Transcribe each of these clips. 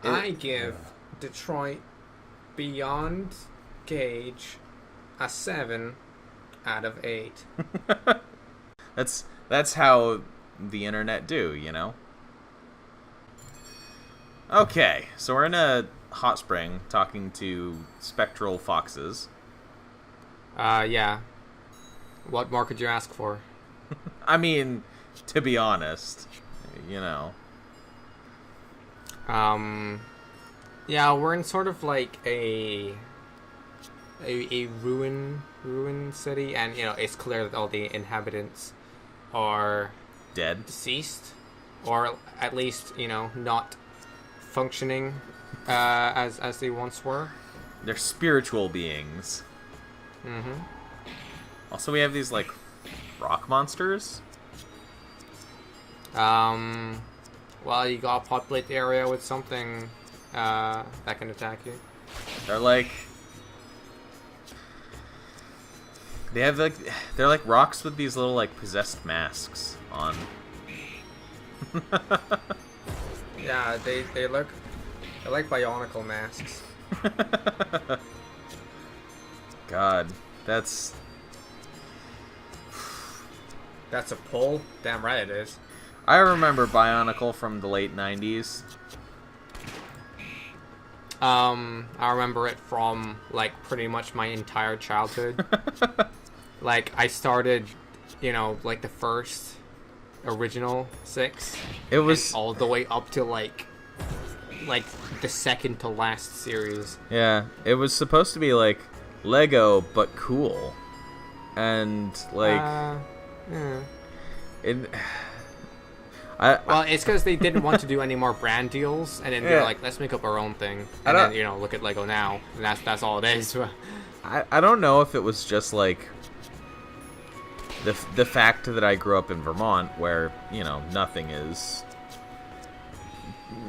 I give Detroit Beyond Gauge a 7 out of 8. That's how the internet do, you know? Okay, so we're in a hot spring talking to spectral foxes. Yeah. What more could you ask for? I mean, to be honest, you know. Yeah, we're in sort of like a ruin city, and it's clear that all the inhabitants are Dead. deceased, or at least not functioning as they once were. They're spiritual beings. Mm-hmm. Also, we have these like rock monsters. Well, you gotta populate the area with something that can attack you. They're like they're like rocks with these little like possessed masks on. Yeah, they're like bionicle masks. God, that's a pull. Damn right it is. I remember Bionicle from the late 90s. I remember it from like pretty much my entire childhood. Like I started, like the first original 6. It was all the way up to like the second to last series. Yeah, it was supposed to be like Lego but cool. And like yeah. Well, it's because they didn't want to do any more brand deals, and then they're like, let's make up our own thing. And then, look at Lego now, and that's all it is. I don't know if it was just like the fact that I grew up in Vermont, where nothing is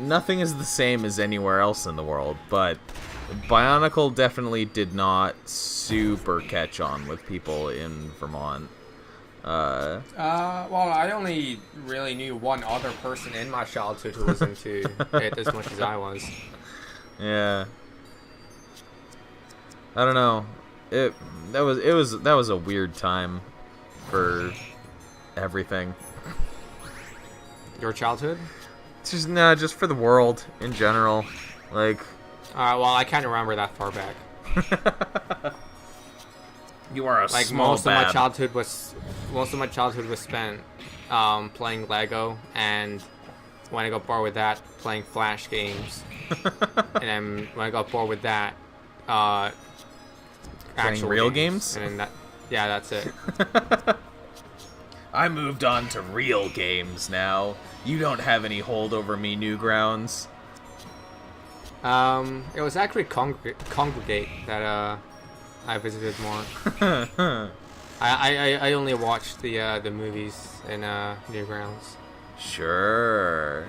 the same as anywhere else in the world, but Bionicle definitely did not super catch on with people in Vermont. Well, I only really knew one other person in my childhood who was into it as much as I was. Yeah. I don't know. That was a weird time for everything. Your childhood? Just for the world in general. Like, well, I can't remember that far back. You are a like small most bad. of my childhood was spent playing Lego, and when I got bored with that, playing Flash games. And then when I got bored with that, playing real games? And then that's it. I moved on to real games now. You don't have any hold over me, Newgrounds. It was actually Congregate that I visited more. I only watched the movies in Newgrounds. Sure.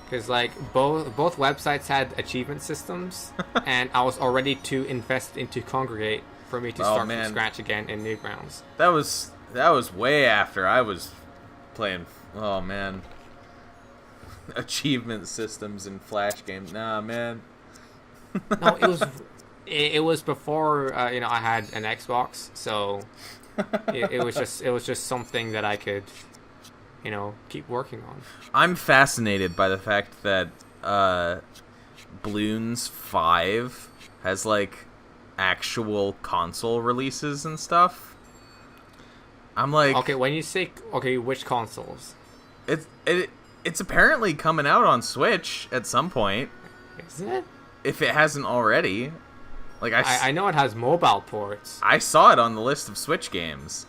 Because like both websites had achievement systems, and I was already too invested into Congregate for me to start from scratch again in Newgrounds. That was way after I was playing. Oh man. Achievement systems in Flash games. Nah, man. No, it was before I had an Xbox, so it was just something that I could keep working on. I'm fascinated by the fact that Bloons 5 has like actual console releases and stuff. I'm like, okay, when you say which consoles? It's apparently coming out on Switch at some point. Is it? If it hasn't already. Like I know it has mobile ports. I saw it on the list of Switch games.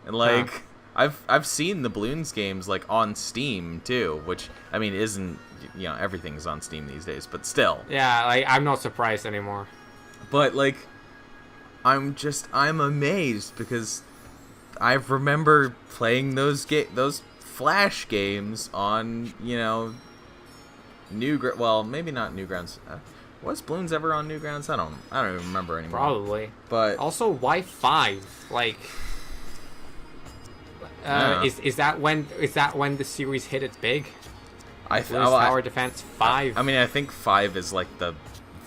And like I've seen the Bloons games like on Steam too, which I mean isn't everything's on Steam these days, but still. Yeah, like I'm not surprised anymore. But like I'm amazed because I remember playing those Flash games on, well, maybe not Newgrounds. Was Bloons ever on Newgrounds? I don't even remember anymore. Probably. But also, why 5? Like, is that when the series hit its big? Bloons Tower Defense 5. I mean, I think 5 is like the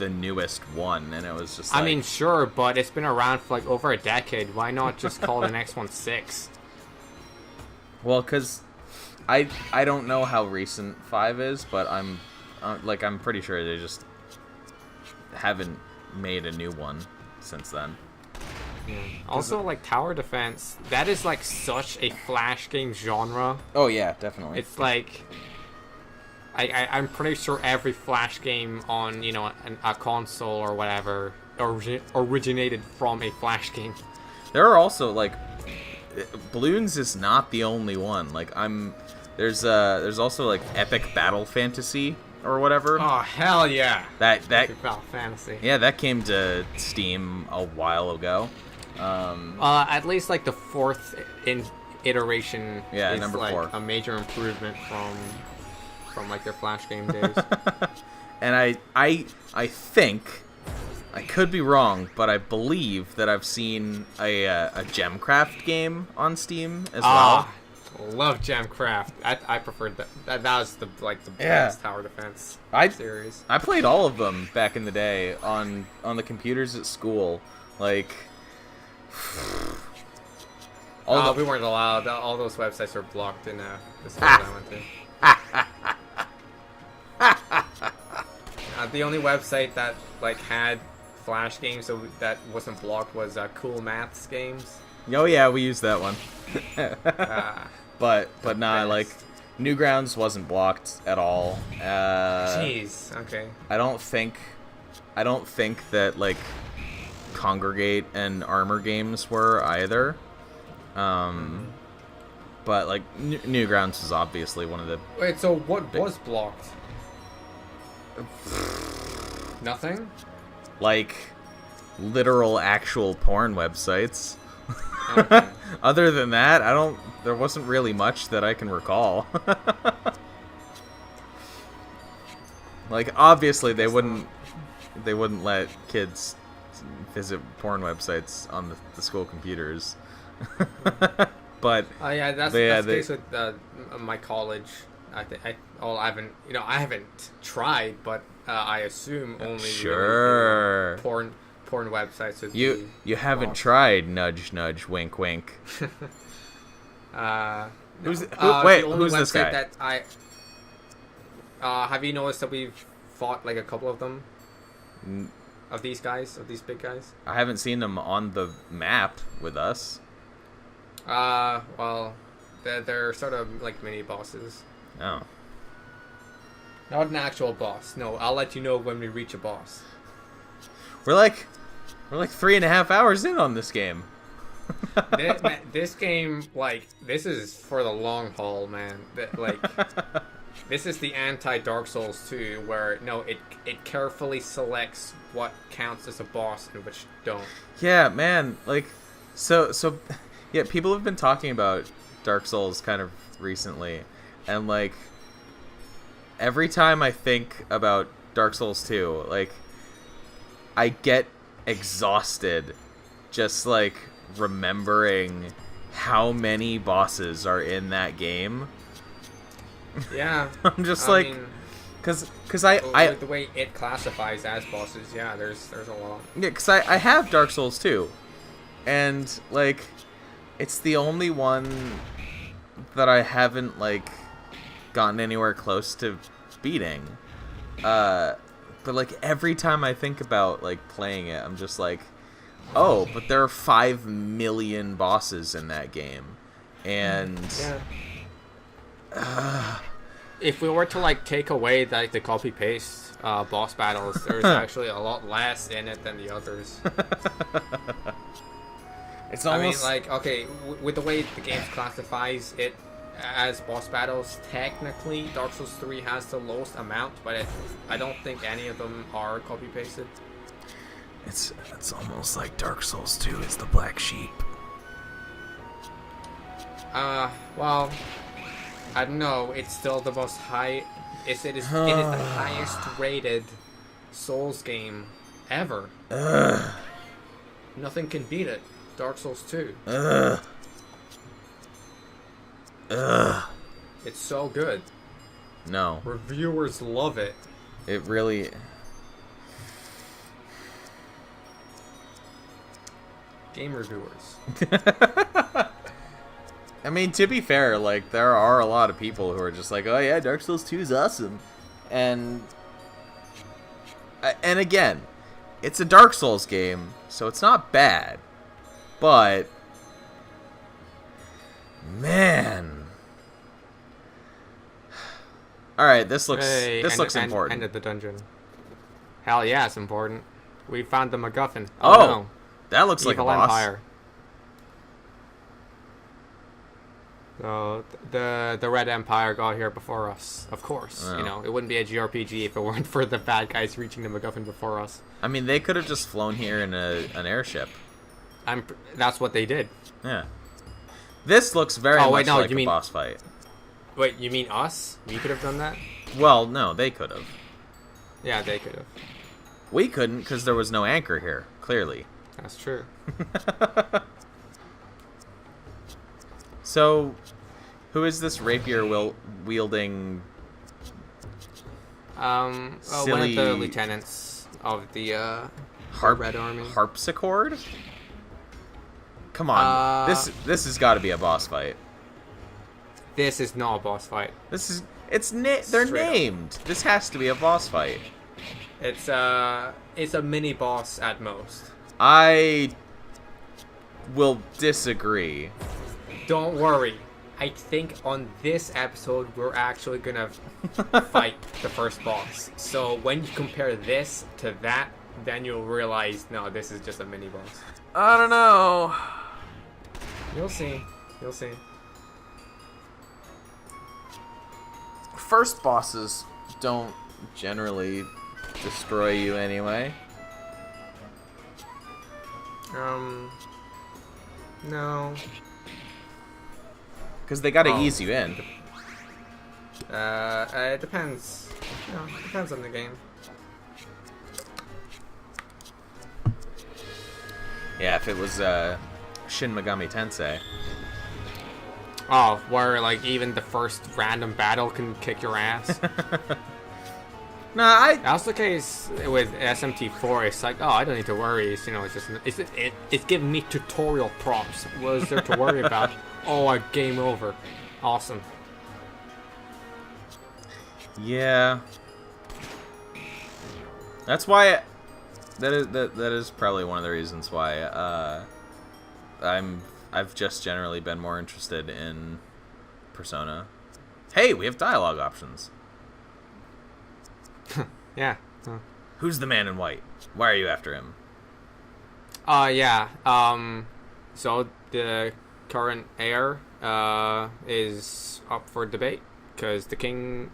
newest one, and it was just like... I mean, sure, but it's been around for like over a decade. Why not just call the next one 6? Well, because I don't know how recent 5 is, but I'm pretty sure they just haven't made a new one since then. Yeah. Also, like, tower defense, that is like such a Flash game genre. Oh yeah, definitely. It's like... I'm pretty sure every Flash game on, you know, a console or whatever originated from a Flash game. There are also, like, Bloons is not the only one. Like, there's also, like, Epic Battle Fantasy or whatever. Oh, hell yeah. That Epic Battle Fantasy. Yeah, that came to Steam a while ago. At least, like, the 4th iteration is, number like, 4. a major improvement from like their Flash game days. And I think, I could be wrong, but I believe that I've seen a Gemcraft game on Steam as well. Love Gemcraft. I preferred that. That was the best tower defense series. I played all of them back in the day on the computers at school. Like, we weren't allowed. All those websites were blocked in the school I went to. The only website that like had Flash games that wasn't blocked was Cool Maths games. Oh yeah, we used that one. But nah, like Newgrounds wasn't blocked at all. Jeez. Okay. I don't think that like Congregate and Armor games were either. But like Newgrounds is obviously one of the... Wait, so what was blocked? Nothing? Like literal actual porn websites. Okay. Other than that, there wasn't really much that I can recall. Like obviously they wouldn't let kids visit porn websites on the school computers. But yeah, that's the case with my college. I haven't tried, but I assume only sure porn websites would you haven't tried, nudge nudge, wink wink. Who's this guy? That have you noticed that we've fought like a couple of them? Of these big guys? I haven't seen them on the map with us. Well, they're sort of like mini bosses. Oh. Not an actual boss. No, I'll let you know when we reach a boss. We're like 3.5 hours in on this game. This game, like, this is for the long haul, man. Like, this is the anti-Dark Souls 2, where, no, it carefully selects what counts as a boss and which don't. Yeah, man, like, so, yeah, people have been talking about Dark Souls kind of recently, and, like, every time I think about Dark Souls 2, like, I get exhausted just, like, remembering how many bosses are in that game. Yeah. I'm just like, because I the way it classifies as bosses, yeah, there's a lot. Yeah, because I have Dark Souls 2, and, like, it's the only one that I haven't, like, gotten anywhere close to beating. But, like, every time I think about, like, playing it, I'm just like, oh, but there are 5 million bosses in that game. And... yeah. If we were to, like, take away, like, the copy-paste boss battles, there's actually a lot less in it than the others. It's almost... I mean, like, okay, with the way the game classifies it as boss battles, technically Dark Souls 3 has the lowest amount, but I don't think any of them are copy-pasted. It's almost like Dark Souls 2 is the black sheep. Well, I don't know. It's still the most high. It is the highest rated Souls game ever. Nothing can beat it. Dark Souls 2. Ugh. It's so good. No. Reviewers love it. It really... Game reviewers. I mean, to be fair, like, there are a lot of people who are just like, oh yeah, Dark Souls 2 is awesome. And again, it's a Dark Souls game, so it's not bad. But, man. Alright, this looks important. End of the dungeon. Hell yeah, it's important. We found the MacGuffin. Oh, no. That looks like a boss. Empire. So the Red Empire got here before us, of course. Oh. You know, it wouldn't be a JRPG if it weren't for the bad guys reaching the MacGuffin before us. I mean, they could have just flown here in an airship. That's what they did. Yeah. This looks very much like a boss fight. Wait, you mean us? We could have done that? Well, no, they could have. Yeah, they could have. We couldn't because there was no anchor here, clearly. That's true. So, who is this rapier wielding? One of the lieutenants of the Red Army. Harpsichord? Come on, this has got to be a boss fight. This is not a boss fight. They're named. This has to be a boss fight. It's a mini boss at most. I will disagree. Don't worry. I think on this episode we're actually gonna fight the first boss. So when you compare this to that, then you'll realize, no, this is just a mini boss. I don't know. You'll see. You'll see. First bosses don't generally destroy you anyway. No. Because they gotta ease you in. It depends. It depends on the game. Yeah, if it was Shin Megami Tensei. Oh, where like even the first random battle can kick your ass. That's the case with SMT4. It's like, oh, I don't need to worry. It's, it's giving me tutorial prompts. What is there to worry about? Oh, game over. Awesome. Yeah. That's why. That is probably one of the reasons why I've just generally been more interested in Persona. Hey, we have dialogue options. Yeah. Who's the man in white? Why are you after him? Yeah. So the current heir is up for debate because the king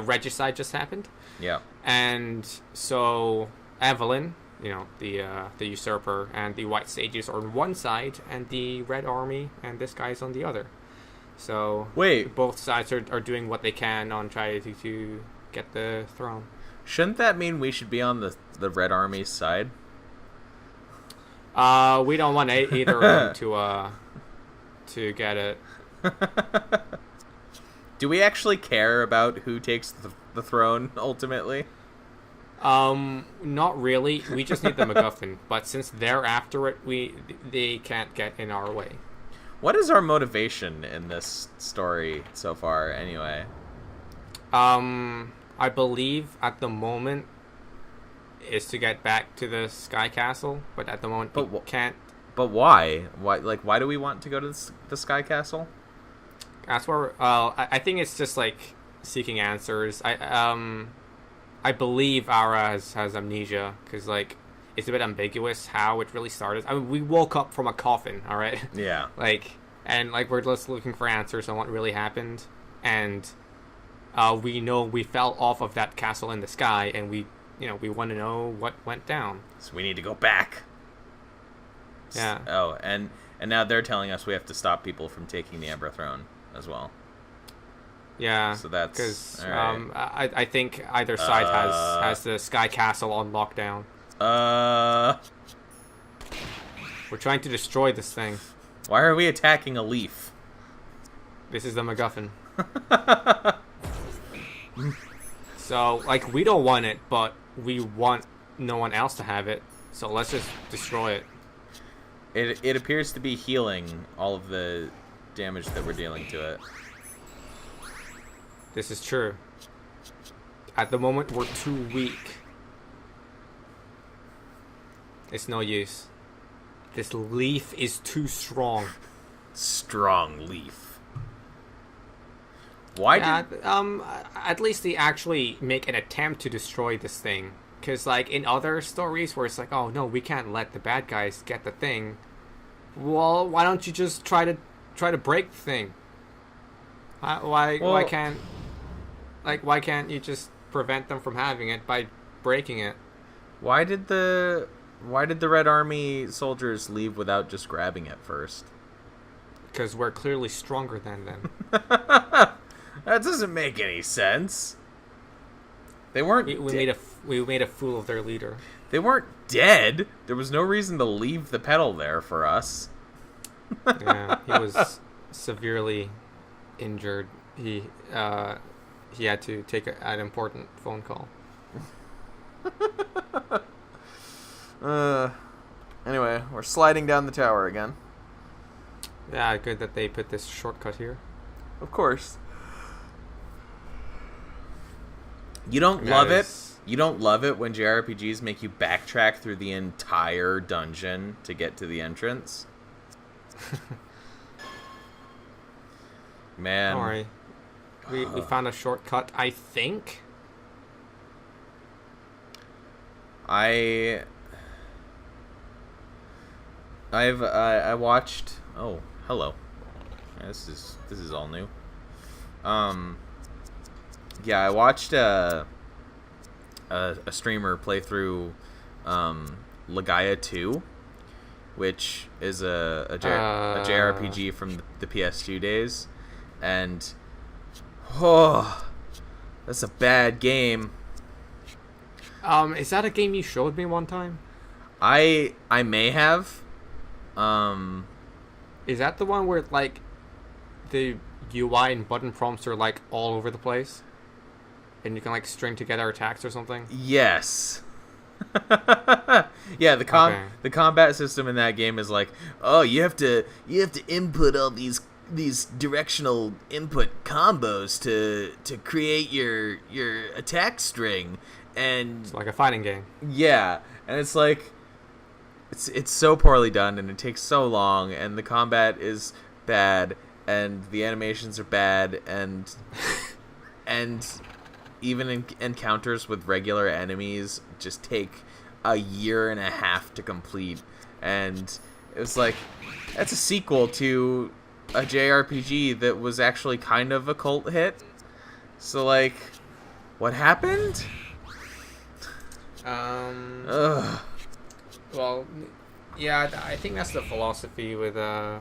regicide just happened. Yeah. And so Evelyn, the usurper, and the white sages are on one side, and the red army and this guy's on the other. So wait, both sides are doing what they can on trying to get the throne. Shouldn't that mean we should be on the red army's side? We don't want either of them to get it. Do we actually care about who takes the throne ultimately? Not really. We just need the MacGuffin. But since they're after it, they can't get in our way. What is our motivation in this story so far, anyway? I believe at the moment is to get back to the Sky Castle, but at the moment we can't. But why? Why do we want to go to the Sky Castle? That's where. I think it's just like seeking answers. I believe Ara has amnesia because like it's a bit ambiguous how it really started. I mean, we woke up from a coffin, all right? Yeah. We're just looking for answers on what really happened, and we know we fell off of that castle in the sky, and we want to know what went down. So we need to go back. Yeah. Oh, and now they're telling us we have to stop people from taking the Emperor throne as well. Yeah. So that's because right. I think either side has the Sky Castle on lockdown. We're trying to destroy this thing. Why are we attacking a leaf? This is the MacGuffin. So, like, we don't want it, but we want no one else to have it. So let's just destroy it. It appears to be healing all of the damage that we're dealing to it. This is true. At the moment, we're too weak. It's no use. This leaf is too strong. Strong leaf. Why did... At least they actually make an attempt to destroy this thing. Because, like, in other stories where it's like, oh, no, we can't let the bad guys get the thing. Well, why don't you just try to break the thing? Why can't you just prevent them from having it by breaking it? Why did the Red Army soldiers leave without just grabbing it first? Because we're clearly stronger than them. That doesn't make any sense. They weren't. We made a fool of their leader. They weren't dead. There was no reason to leave the pedal there for us. Yeah, he was severely injured. He had to take an important phone call. Anyway, we're sliding down the tower again. Yeah, good that they put this shortcut here. Of course. You don't love it. You don't love it when JRPGs make you backtrack through the entire dungeon to get to the entrance. Man. Don't worry. We found a shortcut, I think. I watched. Oh, hello. Yeah, this is all new. Yeah, I watched a streamer play through Legaia 2, which is a JRPG from the PS2 days, and that's a bad game. Is that a game you showed me one time? I may have. Is that the one where, like, the UI and button prompts are, like, all over the place? And you can, like, string together attacks or something? Yes. Yeah, the combat system in that game is like, oh, you have to input all these directional input combos to create your attack string, and It's like a fighting game. yeah, and it's like it's so poorly done, and it takes so long, and the combat is bad, and the animations are bad, and even encounters with regular enemies just take a year and a half to complete. And it was like, that's a sequel to a JRPG that was actually kind of a cult hit. So, like, what happened? Ugh. Well, yeah, I think that's the philosophy with a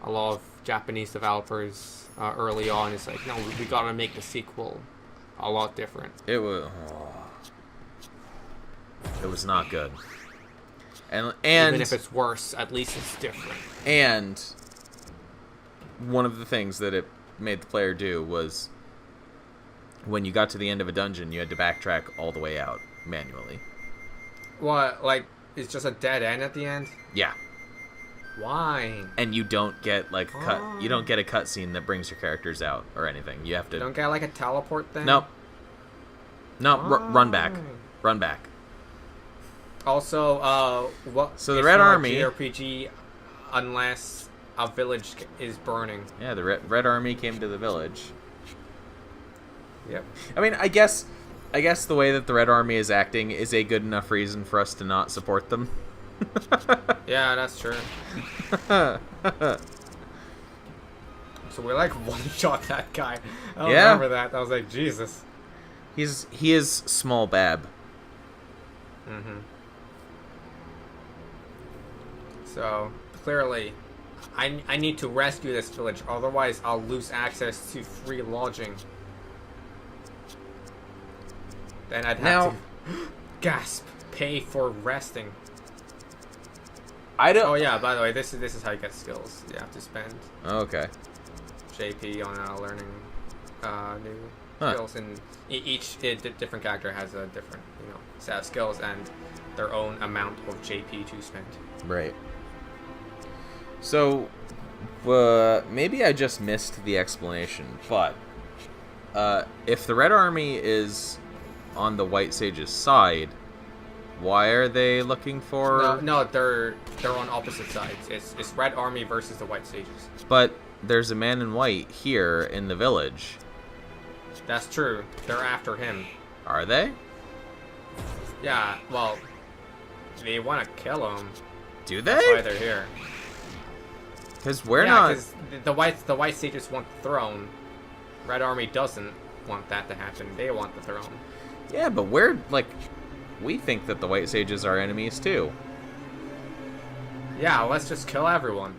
lot of Japanese developers early on. It's like, no, we gotta make the sequel a lot different. It was not good. And even if it's worse, at least it's different. And one of the things that it made the player do was, when you got to the end of a dungeon, you had to backtrack all the way out manually. What, like, it's just a dead end at the end? Yeah. Why? And you don't get you don't get a cutscene that brings your characters out or anything. You have to. You don't get like a teleport thing? Nope. No, run back. Run back. Also, what? So the Red Army JRPG, unless a village is burning. Yeah, the Red Army came to the village. Yep. I mean, I guess the way that the Red Army is acting is a good enough reason for us to not support them. Yeah, that's true. So we like one-shot that guy. I remember that. I was like, Jesus. He is small bab. Mm-hmm. So clearly, I need to rescue this village, otherwise I'll lose access to free lodging. Then I'd have to gasp, pay for resting. I don't. Oh yeah, by the way, this is how you get skills. You have to spend Okay. JP on learning new skills, and different character has a different set of skills and their own amount of JP to spend. Right. So, maybe I just missed the explanation, but if the Red Army is on the White Sage's side, why are they looking for... No, they're on opposite sides. It's Red Army versus the White Sages. But there's a man in white here in the village. That's true. They're after him. Are they? Yeah, well, they want to kill him. Do they? That's why they're here. Because we're not... because the White Sages want the throne. Red Army doesn't want that to happen. They want the throne. Yeah, but we think that the White Sages are enemies too. Yeah, let's just kill everyone.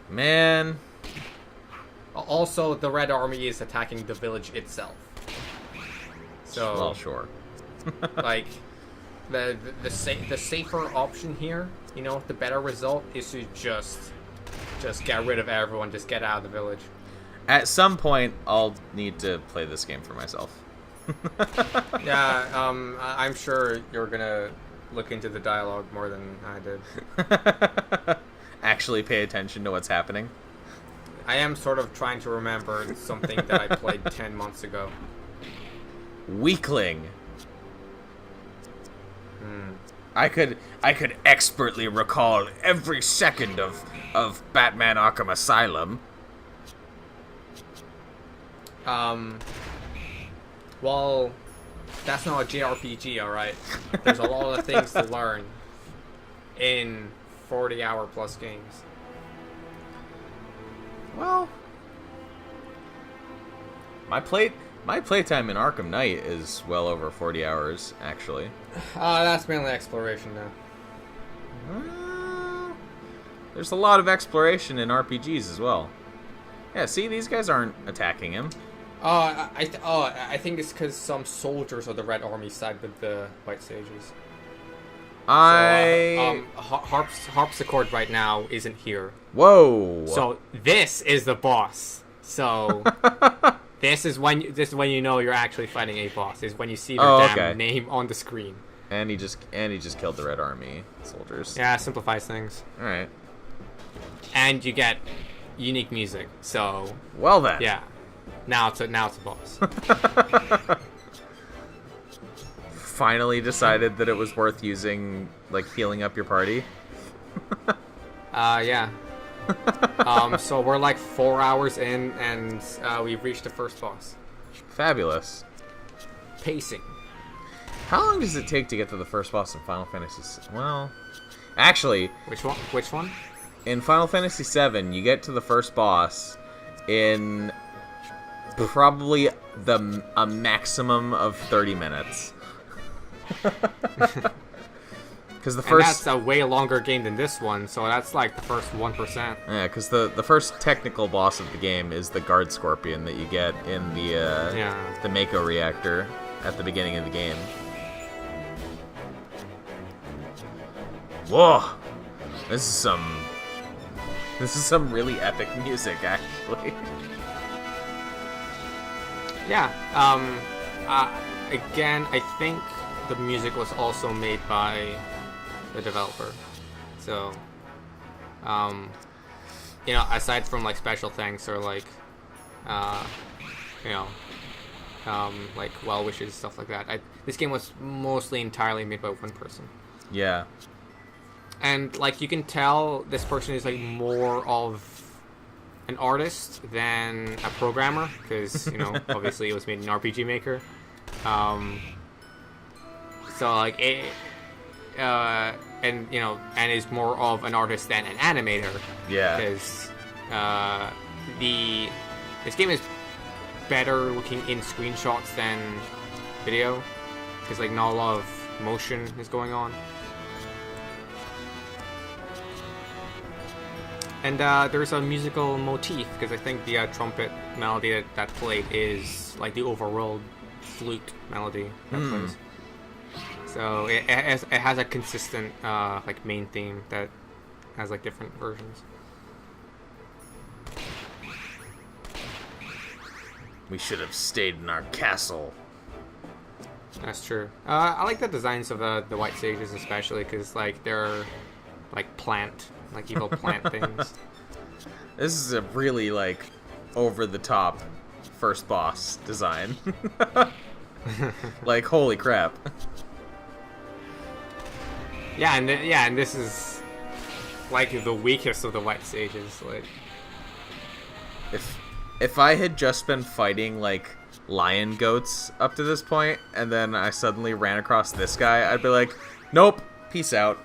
Man. Also, the Red Army is attacking the village itself. So, well, sure. like, the safer option here, the better result is to just get rid of everyone, just get out of the village. At some point, I'll need to play this game for myself. Yeah, I'm sure you're gonna look into the dialogue more than I did. Actually pay attention to what's happening. I am sort of trying to remember something that I played 10 months ago. Weakling. I could expertly recall every second of Batman Arkham Asylum. Well, that's not a JRPG, alright? There's a lot of things to learn in 40-hour plus games. Well, my playtime in Arkham Knight is well over 40 hours, actually. That's mainly exploration now. There's a lot of exploration in RPGs as well. Yeah, see, these guys aren't attacking him. I think it's because some soldiers of the Red Army side with the White Sages. Harpsichord right now isn't here. Whoa! So this is the boss. So this is when you know you're actually fighting a boss. Is when you see their damn name on the screen. And he just killed the Red Army soldiers. Yeah, it simplifies things. All right. And you get unique music. So well then. Yeah. Now it's a boss. Finally decided that it was worth using, healing up your party. Yeah. So we're 4 hours in, and we've reached the first boss. Fabulous. Pacing. How long does it take to get to the first boss in Final Fantasy? Well, actually, which one? In Final Fantasy VII, you get to the first boss in probably a maximum of 30 minutes. Because that's a way longer game than this one, so that's the first 1%. Yeah, because the first technical boss of the game is the guard scorpion that you get in the Mako reactor at the beginning of the game. Whoa, this is some really epic music, actually. Yeah. Again, I think the music was also made by the developer. So, aside from special thanks or well wishes, stuff like that, this game was mostly entirely made by one person. Yeah. And you can tell this person is more of an artist than a programmer, because obviously it was made in RPG Maker. And is more of an artist than an animator. Yeah. Because this game is better looking in screenshots than video, because not a lot of motion is going on. And there's a musical motif, because I think the trumpet melody that played is the overworld flute melody that plays. So it has a consistent main theme that has different versions. We should have stayed in our castle. That's true. I like the designs of the white sages, especially because like they're like evil plant things. This is a really like over the top first boss design. Like holy crap. And this is like the weakest of the white sages. Like, if I had just been fighting like lion goats up to this point, and then I suddenly ran across this guy, I'd be like, nope, peace out.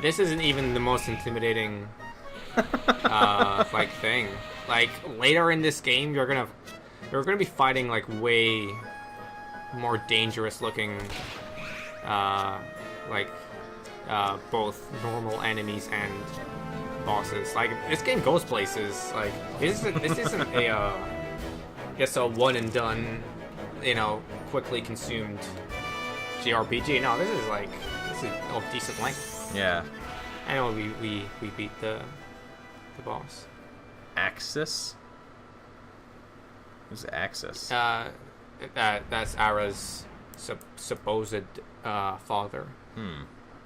this isn't even the most intimidating like thing. Like later in this game, you're gonna be fighting like way more dangerous looking both normal enemies and bosses. Like this game goes places. Like this isn't a just a one and done, quickly consumed JRPG. No, this is of decent length. Yeah. I know we beat the boss. Axis? Who's Axis? That's Ara's supposed father.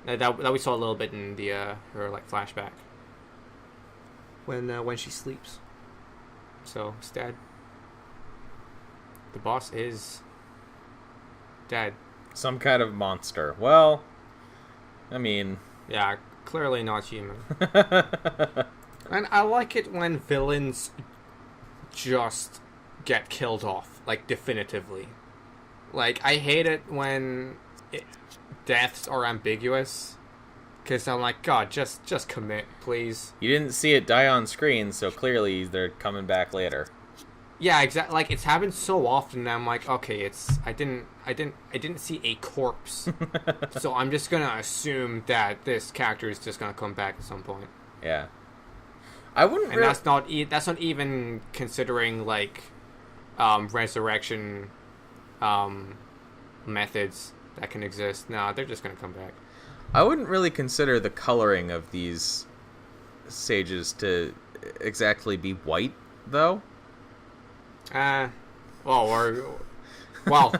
That we saw a little bit in the her like flashback when she sleeps. So it's dead. The boss is dead. Some kind of monster. Well, I mean, yeah, clearly not human. And I like it when villains just get killed off, like definitively. Like I hate it when deaths are ambiguous, because I'm like, God, just commit, please. You didn't see it die on screen, so clearly they're coming back later. Yeah, exactly. Like it's happened so often that I'm like, okay, I didn't see a corpse, so I'm just gonna assume that this character is just gonna come back at some point. Yeah, I wouldn't. And that's not even considering like resurrection methods that can exist. No, they're just gonna come back. I wouldn't really consider the coloring of these sages to exactly be white, though. Well,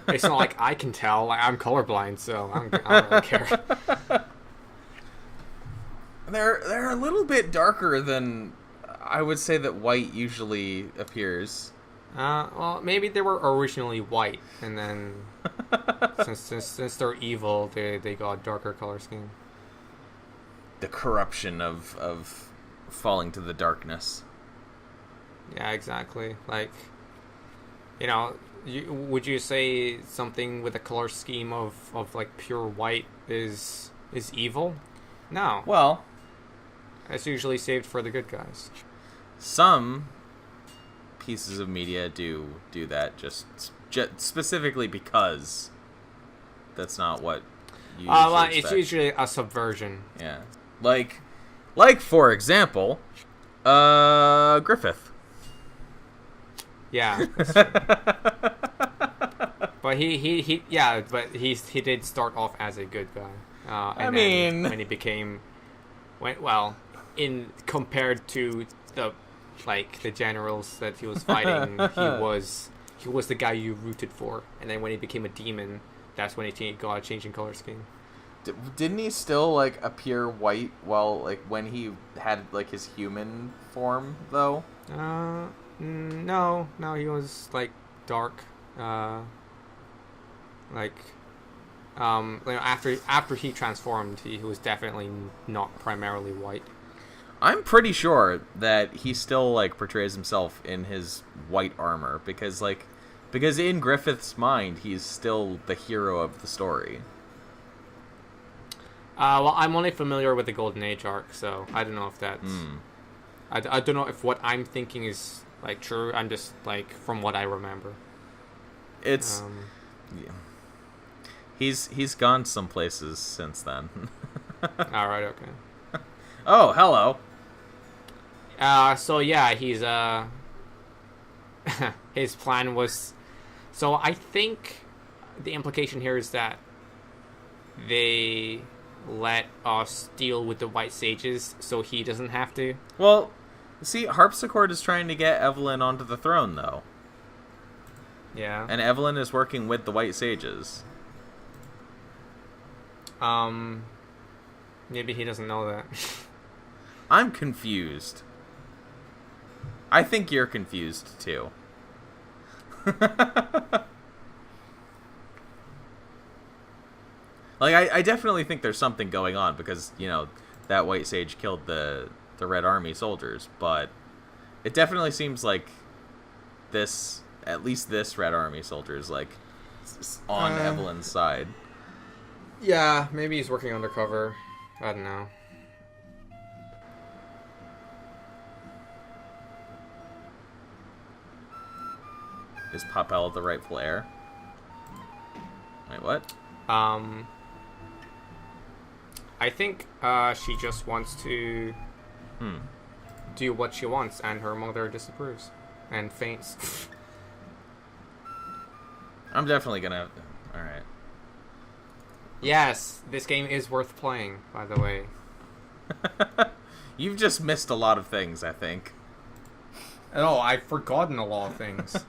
it's not like I can tell. Like, I'm colorblind, so I don't really care. They're a little bit darker than I would say that white usually appears. Well, maybe they were originally white, and then since they're evil, they got a darker color scheme. The corruption of falling to the darkness. Yeah, exactly. Like, would you say something with a color scheme of like pure white is evil? No. Well, it's usually saved for the good guys. Some pieces of media do that just specifically because that's not what you usually expect. It's usually a subversion. Yeah. Like for example, Griffith. Yeah. But he did start off as a good guy. And when he became, compared to the generals that he was fighting, he was the guy you rooted for. And then when he became a demon, that's when he got a change in color scheme. Didn't he still appear white when he had his human form though? No, he was dark. After he transformed, he was definitely not primarily white. I'm pretty sure that he still portrays himself in his white armor because in Griffith's mind he's still the hero of the story. Well, I'm only familiar with the Golden Age arc, so I don't know if that's. I don't know if what I'm thinking is true. I'm just from what I remember. It's yeah. He's gone some places since then. All right, okay. Oh, hello. So yeah, he's his plan was. So I think the implication here is that they let us deal with the white sages, so he doesn't have to. Well, see, Harpsichord is trying to get Evelyn onto the throne, though. Yeah. And Evelyn is working with the White Sages. Maybe he doesn't know that. I'm confused. I think you're confused, too. Like, I definitely think there's something going on because, you know, that White Sage killed the Red Army soldiers, but it definitely seems like this, at least this Red Army soldier is, like, on Evelyn's side. Yeah, maybe he's working undercover. I don't know. Is Papel the rightful heir? Wait, what? I think she just wants to do what she wants, and her mother disapproves and faints. I'm definitely gonna... Alright. Yes, this game is worth playing, by the way. You've just missed a lot of things, I think. Oh, I've forgotten a lot of things.